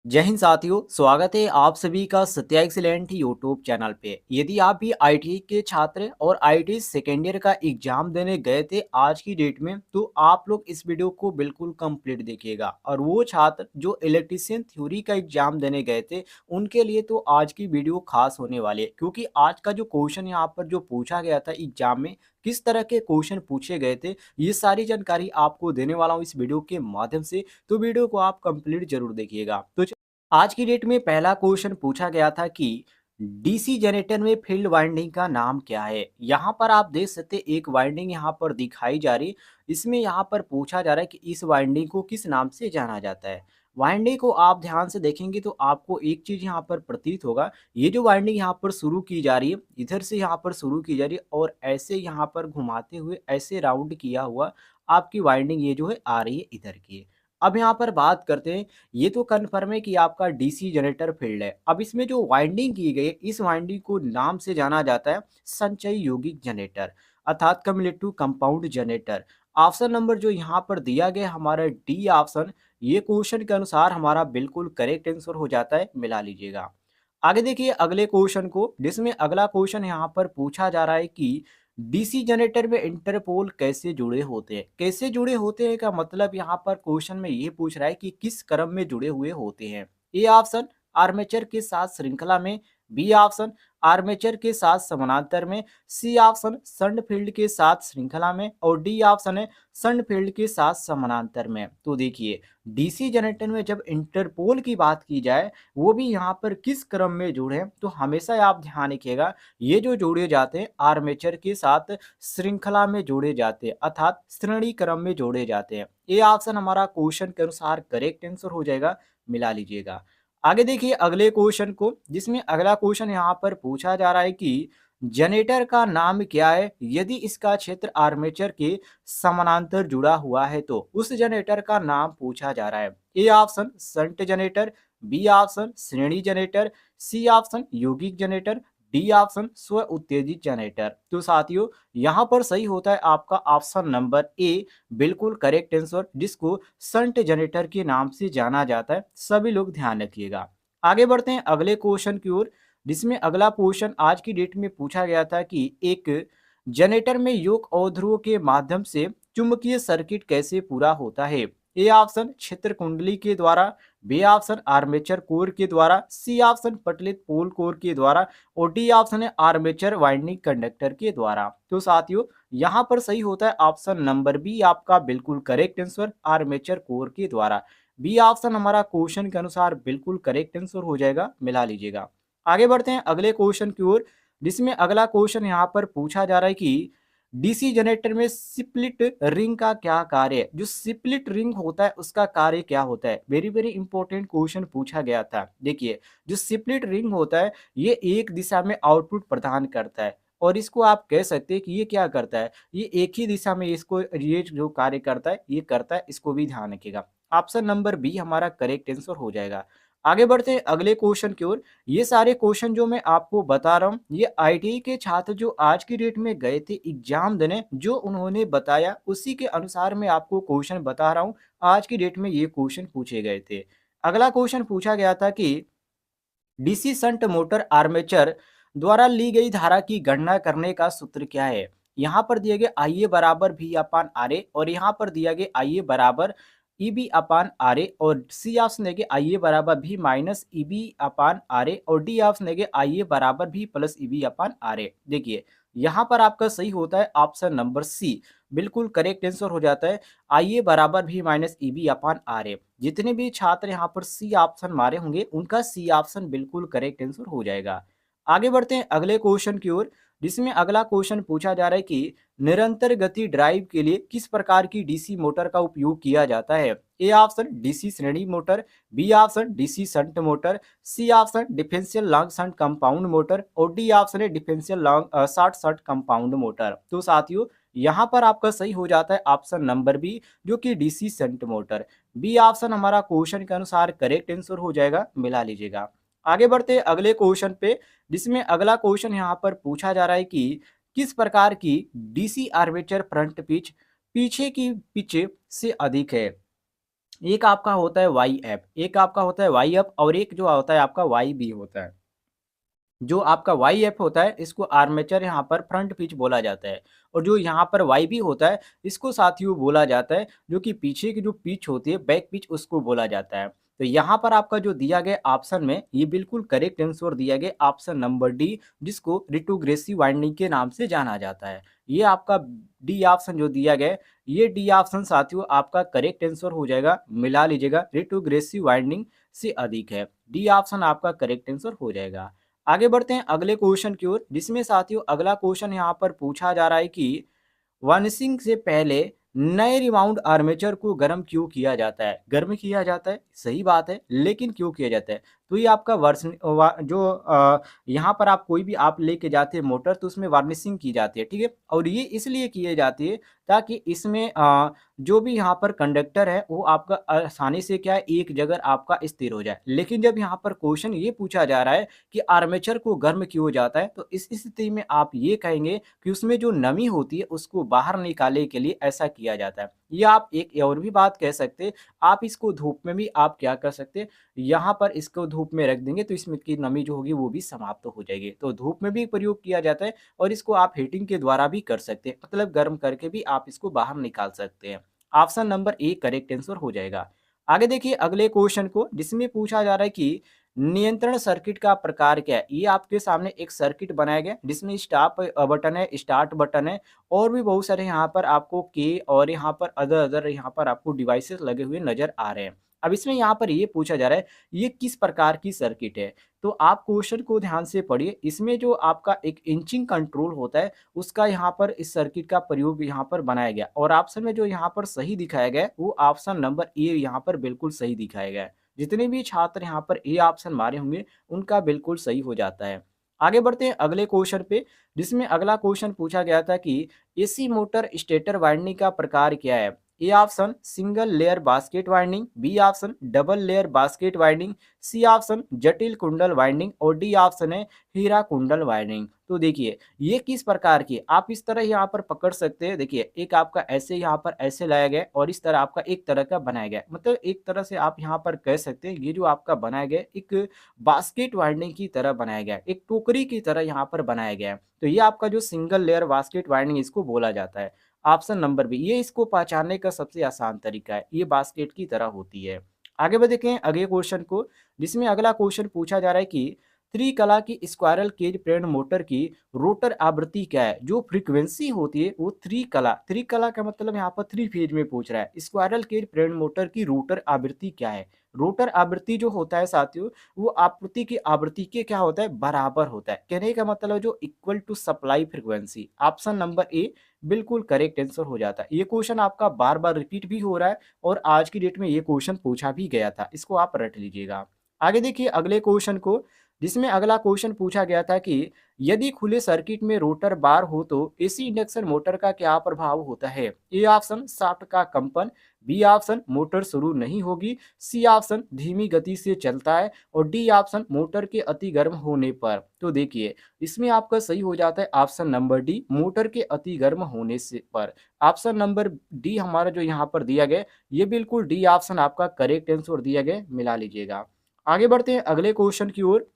जय हिंद साथियों, स्वागत है आप सभी का सत्या एक्सीलेंट यूट्यूब चैनल पे। यदि आप भी आईटीआई के छात्र और आईटीआई सेकेंड ईयर का एग्जाम देने गए थे आज की डेट में, तो आप लोग इस वीडियो को बिल्कुल कंप्लीट देखिएगा। और वो छात्र जो इलेक्ट्रीशियन थ्योरी का एग्जाम देने गए थे, उनके लिए तो आज की वीडियो खास होने वाली है, क्योंकि आज का जो क्वेश्चन यहाँ पर जो पूछा गया था एग्जाम में, किस तरह के क्वेश्चन पूछे गए थे, ये सारी जानकारी आपको देने वाला हूँ इस वीडियो के माध्यम से। तो वीडियो को आप कंप्लीट जरूर देखिएगा। तो आज की डेट में पहला क्वेश्चन पूछा गया था कि डीसी जनरेटर में फील्ड वाइंडिंग का नाम क्या है। यहाँ पर आप देख सकते हैं, एक वाइंडिंग यहाँ पर दिखाई जा रही। इसमें यहाँ पर पूछा जा रहा है कि इस वाइंडिंग को किस नाम से जाना जाता है। वाइंडिंग को आप ध्यान से देखेंगे तो आपको एक चीज यहाँ पर प्रतीत होगा। ये जो वाइंडिंग यहाँ पर शुरू की जा रही है, इधर से यहाँ पर शुरू की जा रही है और ऐसे यहाँ पर घुमाते हुए ऐसे राउंड किया हुआ आपकी वाइंडिंग ये जो है आ रही है इधर की। अब यहाँ पर बात करते हैं, ये तो कन्फर्म है कि आपका डीसी जनरेटर फील्ड है। अब इसमें जो वाइंडिंग की गई है, इस वाइंडिंग को नाम से जाना जाता है संचयी यौगिक जनरेटर, अर्थात cumulative compound generator. Option number जो यहाँ पर दिया गया हमारा डी ऑप्शन, ये क्वेश्चन के अनुसार हमारा बिल्कुल करेक्ट आंसर हो जाता है, मिला लीजिएगा। आगे देखिए अगले क्वेश्चन को, जिसमें अगला क्वेश्चन यहाँ पर पूछा जा रहा है कि डीसी जनरेटर में इंटरपोल कैसे जुड़े होते हैं। कैसे जुड़े होते हैं का मतलब यहाँ पर क्वेश्चन में ये पूछ रहा है कि किस क्रम में जुड़े हुए होते हैं। ए ऑप्शन आर्मेचर के साथ श्रृंखला में, बी ऑप्शन आर्मेचर के साथ समानांतर में, सी ऑप्शन शंट फील्ड के साथ श्रृंखला में और डी ऑप्शन है शंट फील्ड के साथ समानांतर में। तो देखिए डीसी जनरेटर में जब इंटरपोल की बात की जाए, वो भी यहाँ पर किस क्रम में जुड़े हैं, तो हमेशा आप ध्यान रखिएगा ये जो जोड़े जाते हैं आर्मेचर के साथ श्रृंखला में जोड़े जाते हैं, अर्थात श्रेणी क्रम में जोड़े जाते हैं। ये ऑप्शन हमारा क्वेश्चन के अनुसार करेक्ट आंसर हो जाएगा, मिला लीजिएगा। आगे देखिए अगले क्वेश्चन को, जिसमें अगला क्वेश्चन यहाँ पर पूछा जा रहा है कि जनरेटर का नाम क्या है यदि इसका क्षेत्र आर्मेचर के समानांतर जुड़ा हुआ है, तो उस जनरेटर का नाम पूछा जा रहा है। A option shunt generator, B option श्रेणी जनरेटर, सी ऑप्शन यौगिक जनरेटर, डी ऑप्शन स्व उत्तेजित जनरेटर। तो साथियों यहाँ पर सही होता है आपका ऑप्शन नंबर ए, बिल्कुल करेक्ट आंसर, जिसको शंट जनरेटर के नाम से जाना जाता है। सभी लोग ध्यान रखिएगा। आगे बढ़ते हैं अगले क्वेश्चन की ओर, जिसमें अगला क्वेश्चन आज की डेट में पूछा गया था कि एक जनरेटर में योक अवध्रुव के माध्यम से चुंबकीय सर्किट कैसे पूरा होता है। ए ऑप्शन क्षेत्र कुंडली के द्वारा, बी ऑप्शन आर्मेचर कोर के द्वारा, सी ऑप्शन पटलित पोल कोर के द्वारा और डी ऑप्शन है आर्मेचर वाइंडिंग कंडक्टर के द्वारा। तो साथियों यहाँ पर सही होता है ऑप्शन नंबर बी, आपका बिल्कुल करेक्ट आंसर, आर्मेचर कोर के द्वारा। बी ऑप्शन हमारा क्वेश्चन के अनुसार बिल्कुल करेक्ट आंसर हो जाएगा, मिला लीजिएगा। आगे बढ़ते हैं अगले क्वेश्चन की ओर, जिसमें अगला क्वेश्चन यहाँ पर पूछा जा रहा है कि डीसी जनरेटर में स्प्लिट रिंग का क्या कार्य है। जो स्प्लिट रिंग होता है उसका कार्य क्या होता है, वेरी वेरी इंपॉर्टेंट क्वेश्चन पूछा गया था। देखिए जो स्प्लिट रिंग होता है, ये एक दिशा में आउटपुट प्रदान करता है और इसको आप कह सकते हैं कि ये क्या करता है, ये एक ही दिशा में इसको ये जो कार्य करता है ये करता है, इसको भी ध्यान रखिएगा। ऑप्शन नंबर बी हमारा करेक्ट आंसर हो जाएगा। आगे बढ़ते हैं अगले क्वेश्चन की ओर। ये सारे क्वेश्चन जो मैं आपको बता रहा हूँ, ये आईटीआई के छात्र जो आज की डेट में गए थे एग्जाम देने, जो उन्होंने बताया उसी के अनुसार मैं आपको क्वेश्चन बता रहा हूँ। आज की डेट में ये क्वेश्चन पूछे गए थे। अगला क्वेश्चन पूछा गया था कि डीसी शंट मोटर आर्मेचर द्वारा ली गई धारा की गणना करने का सूत्र क्या है। यहाँ पर दिया गया आई ए बराबर भी अपान आर ए, और यहाँ पर दिया गया आई ए बराबर ई बी अपान आर ए, और सी ऑप्शन देंगे आई ए बराबर V minus E B upon R A, और डी ऑप्शन देंगे आई ए बराबर V plus E B upon R A. देखिए यहाँ पर आपका सही होता है ऑप्शन नंबर सी, बिल्कुल करेक्ट आंसर हो जाता है आई ए बराबर V minus E B upon R A. जितने भी छात्र यहाँ पर सी ऑप्शन मारे होंगे उनका सी ऑप्शन बिल्कुल करेक्ट आंसर हो जाएगा। आगे बढ़ते हैं अगले क्वेश्चन की ओर, जिसमें अगला क्वेश्चन पूछा जा रहा है कि निरंतर गति ड्राइव के लिए किस प्रकार की डीसी मोटर का उपयोग किया जाता है। ए ऑप्शन डीसी श्रेणी motor, B option DC shunt motor, C option differential long shunt compound motor और डी ऑप्शन है differential long short shunt compound motor. तो साथियों यहाँ पर आपका सही हो जाता है ऑप्शन नंबर बी, जो कि DC shunt motor. B option हमारा क्वेश्चन के अनुसार करेक्ट आंसर हो जाएगा, मिला लीजिएगा। आगे बढ़ते हैं अगले क्वेश्चन पे, जिसमें अगला क्वेश्चन यहाँ पर पूछा जा रहा है कि किस प्रकार की डीसी आर्मेचर फ्रंट पिच पीछे की पिच से अधिक है। एक आपका होता है वाई एफ, एक आपका होता है वाई अप और एक जो होता है आपका वाई बी होता है। जो आपका वाई एफ होता है इसको आर्मेचर यहाँ पर फ्रंट पिच बोला जाता है और जो यहाँ पर वाई बी होता है इसको साथियों बोला जाता है जो कि पीछे की जो पिच होती है बैक पिच उसको बोला जाता है। तो यहाँ पर आपका जो दिया गया ऑप्शन में ये बिल्कुल करेक्ट आंसर दिया गया ऑप्शन नंबर डी, जिसको रिट्रोग्रेसिव वाइंडिंग के नाम से जाना जाता है। ये आपका डी ऑप्शन जो दिया गया है, ये डी ऑप्शन साथियों आपका करेक्ट आंसर हो जाएगा। मिला लीजिएगा, रिट्रोग्रेसिव वाइंडिंग से अधिक है, डी ऑप्शन आपका करेक्ट आंसर हो जाएगा। आगे बढ़ते हैं अगले क्वेश्चन की ओर, जिसमें साथियों अगला क्वेश्चन यहाँ पर पूछा जा रहा है कि वार्निशिंग से पहले नए रिबाउंड आर्मेचर को गर्म क्यों किया जाता है? गर्म किया जाता है, सही बात है, लेकिन क्यों किया जाता है? तो ये आपका जो यहाँ पर आप कोई भी आप लेके जाते हैं मोटर तो उसमें वार्निशिंग की जाती है, ठीक है? और ये इसलिए किए जाती है ताकि इसमें जो भी यहाँ पर कंडक्टर है वो आपका आसानी से क्या है एक जगह आपका स्थिर हो जाए। लेकिन जब यहाँ पर क्वेश्चन ये पूछा जा रहा है कि आर्मेचर को गर्म क्यों हो जाता है, तो इस स्थिति में आप ये कहेंगे कि उसमें जो नमी होती है उसको बाहर निकालने के लिए ऐसा किया जाता है। या आप एक और भी बात कह सकते हैं, आप इसको धूप में भी आप क्या कर सकते हैं, यहाँ पर इसको धूप में रख देंगे तो इसमें की नमी जो होगी वो भी समाप्त हो जाएगी। तो धूप में भी प्रयोग किया जाता है और इसको आप हीटिंग के द्वारा भी कर सकते हैं, मतलब गर्म करके भी आप इसको बाहर निकाल सकते हैं। Option number A correct answer हो जाएगा। आगे देखिए अगले क्वेश्चन को, जिसमें पूछा जा रहा है कि नियंत्रण सर्किट का प्रकार क्या है? ये आपके सामने एक सर्किट बनाया गया जिसमें स्टॉप बटन है, स्टार्ट बटन है और भी बहुत सारे यहाँ पर आपको के और यहाँ पर अदर अदर यहाँ पर आपको डिवाइसेस लगे हुए नजर आ रहे हैं। अब इसमें यहाँ पर ये पूछा जा रहा है ये किस प्रकार की सर्किट है? तो आप क्वेश्चन को ध्यान से पढ़िए। इसमें जो आपका एक इंचिंग कंट्रोल होता है उसका यहाँ पर इस सर्किट का प्रयोग यहाँ पर बनाया गया और ऑप्शन में जो यहाँ पर सही दिखाया गया है वो ऑप्शन नंबर ए यहाँ पर बिल्कुल सही दिखाया गया है। जितने भी छात्र यहाँ पर ए ऑप्शन मारे होंगे उनका बिल्कुल सही हो जाता है। आगे बढ़ते हैं अगले क्वेश्चन पे, जिसमें अगला क्वेश्चन पूछा गया था कि एसी मोटर स्टेटर वाइंडिंग का प्रकार क्या है? A option single layer basket winding, B option double layer basket winding, C option जटिल कुंडल वाइंडिंग और डी ऑप्शन है हीरा कुंडल वाइंडिंग। तो देखिए ये किस प्रकार की, आप इस तरह यहाँ पर पकड़ सकते हैं। देखिए एक आपका ऐसे यहाँ पर ऐसे लाया गया और इस तरह आपका एक तरह का बनाया गया, मतलब एक तरह से आप यहाँ पर कह सकते हैं ये जो आपका बनाया गया एक बास्केट वाइंडिंग की तरह बनाया गया है, एक टोकरी की तरह यहाँ पर बनाया गया है। तो ये आपका जो सिंगल लेयर बास्केट वाइंडिंग इसको बोला जाता है। ऑप्शन नंबर बी, ये इसको पहचानने का सबसे आसान तरीका है, ये बास्केट की तरह होती है। आगे बढ़ें अगले क्वेश्चन को, जिसमें अगला क्वेश्चन पूछा जा रहा है कि त्रिकला की स्क्वायरल केज प्रेरण मोटर की रोटर आवृत्ति क्या है? जो फ्रीक्वेंसी होती है वो त्रिकला, त्रिकला का मतलब यहाँ पर थ्री फेज में पूछ रहा है। स्क्वायरल केज प्रेरण मोटर की रोटर आवृत्ति क्या है? रोटर आवृत्ति जो होता है साथियों वो आपूर्ति की आवृत्ति के क्या होता है बराबर होता है। कहने का मतलब है जो equal to supply frequency. Option number A बिल्कुल करेक्ट आंसर हो जाता है। ये क्वेश्चन आपका बार बार रिपीट भी हो रहा है और आज की डेट में ये क्वेश्चन पूछा भी गया था, इसको आप रट लीजिएगा। आगे देखिए अगले क्वेश्चन को, जिसमें अगला क्वेश्चन पूछा गया था कि यदि खुले सर्किट में रोटर बार हो तो एसी इंडक्शन मोटर का क्या प्रभाव होता है? ए ऑप्शन शाफ्ट का कंपन, बी ऑप्शन मोटर शुरू नहीं होगी, सी ऑप्शन धीमी गति से चलता है और डी ऑप्शन मोटर के अति गर्म होने पर। तो देखिए इसमें आपका सही हो जाता है ऑप्शन नंबर डी, मोटर के अति गर्म होने से पर। ऑप्शन नंबर डी हमारा जो यहाँ पर दिया गया ये बिल्कुल डी ऑप्शन आपका करेक्ट आंसर दिया गया, मिला लीजिएगा। आगे बढ़ते हैं अगले क्वेश्चन की ओर,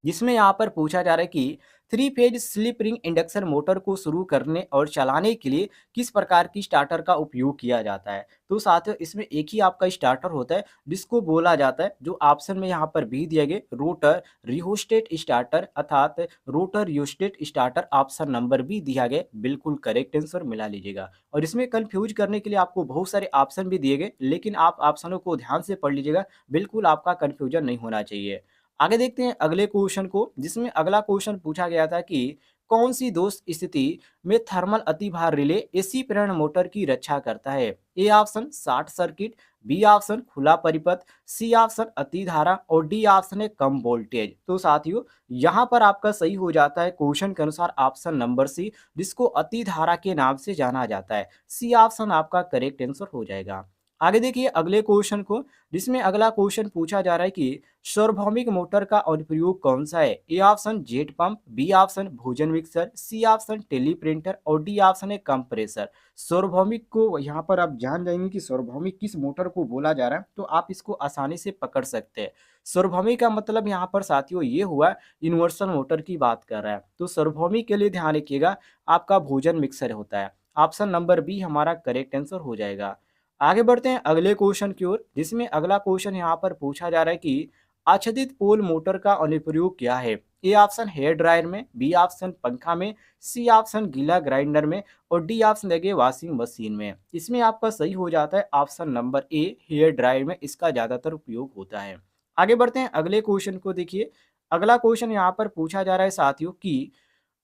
जिसमें यहाँ पर पूछा जा रहा है कि three phase slip ring induction motor को शुरू करने और चलाने के लिए किस प्रकार की स्टार्टर का उपयोग किया जाता है? तो साथियों इसमें एक ही आपका स्टार्टर होता है जिसको बोला जाता है, जो ऑप्शन में यहाँ पर भी दिए गए रोटर रिहोस्टेट स्टार्टर अर्थात rotor rheostat starter. Option number भी दिया गया, बिल्कुल करेक्ट आंसर मिला लीजिएगा। और इसमें कंफ्यूज करने के लिए आपको बहुत सारे ऑप्शन भी दिए गए, लेकिन आप ऑप्शनों को ध्यान से पढ़ लीजिएगा, बिल्कुल आपका कंफ्यूजन नहीं होना चाहिए। आगे देखते हैं अगले क्वेश्चन को, जिसमें अगला क्वेश्चन पूछा गया था कि कौन सी दोष स्थिति में थर्मल अतिभार रिले एसी प्रेरण मोटर की रक्षा करता है? A option short circuit, B option खुला परिपथ, सी ऑप्शन अति धारा और डी ऑप्शन है कम वोल्टेज। तो साथियों यहाँ पर आपका सही हो जाता है क्वेश्चन के अनुसार ऑप्शन नंबर सी, जिसको अति धारा के नाम से जाना जाता है। सी ऑप्शन आपका करेक्ट आंसर हो जाएगा। आगे देखिए अगले क्वेश्चन को, जिसमें अगला क्वेश्चन पूछा जा रहा है कि सार्वभौमिक मोटर का अनुप्रयोग कौन सा है? A option jet pump, B option भोजन mixer, C option teleprinter और डी ऑप्शन है कंप्रेसर। सार्वभौमिक को यहाँ पर आप जान जाएंगे कि सार्वभौमिक किस मोटर को बोला जा रहा है, तो आप इसको आसानी से पकड़ सकते हैं। सार्वभौमिक का मतलब यहाँ पर साथियों ये हुआ यूनिवर्सल मोटर की बात कर रहा है। तो सार्वभौमिक के लिए ध्यान रखिएगा आपका भोजन मिक्सर होता है। ऑप्शन नंबर बी हमारा करेक्ट आंसर हो जाएगा। आगे बढ़ते हैं अगले क्वेश्चन की ओर, जिसमें अगला क्वेश्चन यहाँ पर पूछा जा रहा है कि आच्छादित पोल मोटर का अनुप्रयोग क्या है? ए ऑप्शन हेयर ड्रायर में, बी ऑप्शन पंखा में, सी ऑप्शन गीला ग्राइंडर में और डी ऑप्शन लगे वॉशिंग मशीन में। इसमें आपका सही हो जाता है option number A hair dryer में इसका ज्यादातर उपयोग होता है। आगे बढ़ते हैं अगले क्वेश्चन को देखिए। अगला क्वेश्चन यहाँ पर पूछा जा रहा है साथियों कि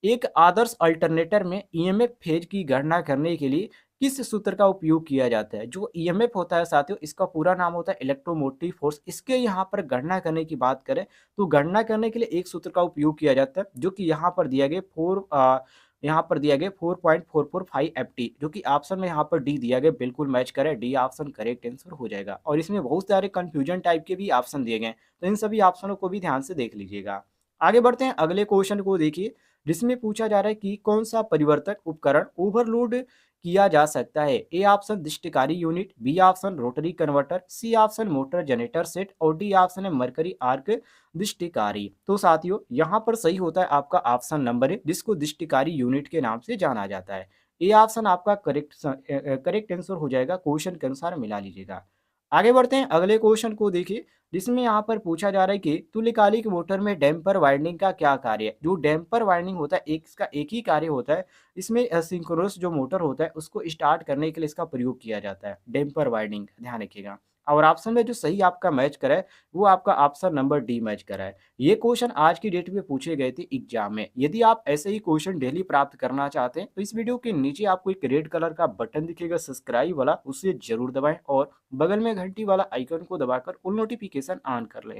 एक आदर्श अल्टरनेटर में ईएमएफ फेज की गणना करने के लिए किस सूत्र का उपयोग किया जाता है? जो ईएमएफ होता है साथियों, इसका पूरा नाम होता है इलेक्ट्रोमोटिव फोर्स। इसके यहाँ पर गणना करने की बात करें तो गणना करने के लिए एक सूत्र का उपयोग किया जाता है, जो कि यहाँ पर दिया गया यहाँ पर दिया गया 4.445 एफटी, जो कि ऑप्शन में यहाँ पर डी दिया गया, बिल्कुल मैच करे, डी ऑप्शन करेक्ट आंसर हो जाएगा। और इसमें बहुत सारे कंफ्यूजन टाइप के भी ऑप्शन दिए गए, तो इन सभी ऑप्शनों को भी ध्यान से देख लीजिएगा। आगे बढ़ते हैं अगले क्वेश्चन को देखिए, जिसमें पूछा जा रहा है कि कौन सा परिवर्तक उपकरण ओवरलोड किया जा सकता है? ए ऑप्शन दृष्टिकारी unit, B option rotary converter, C option motor generator set और डी ऑप्शन है मरकरी आर्क दृष्टिकारी। तो साथियों यहाँ पर सही होता है आपका ऑप्शन नंबर ए, जिसको दृष्टिकारी यूनिट के नाम से जाना जाता है। ए ऑप्शन आपका करेक्ट आंसर हो जाएगा, क्वेश्चन के अनुसार मिला लीजिएगा। आगे बढ़ते हैं अगले क्वेश्चन को देखिए, जिसमें यहाँ पर पूछा जा रहा है कि तुल्यकालिक मोटर में डैम्पर वाइंडिंग का क्या कार्य है? जो डैम्पर वाइंडिंग होता है इसका एक ही कार्य होता है, इसमें सिंक्रोनस जो मोटर होता है उसको स्टार्ट करने के लिए इसका प्रयोग किया जाता है, डैम्पर वाइंडिंग, ध्यान रखिएगा। और ऑप्शन में जो सही आपका मैच करा है वो आपका ऑप्शन नंबर डी मैच करा है। ये क्वेश्चन आज की डेट में पूछे गए थे एग्जाम में। यदि आप ऐसे ही क्वेश्चन डेली प्राप्त करना चाहते हैं तो इस वीडियो के नीचे आपको एक रेड कलर का बटन दिखेगा सब्सक्राइब वाला, उसे जरूर दबाएं और बगल में घंटी वाला आइकन को दबाकर ऑल नोटिफिकेशन ऑन कर लें।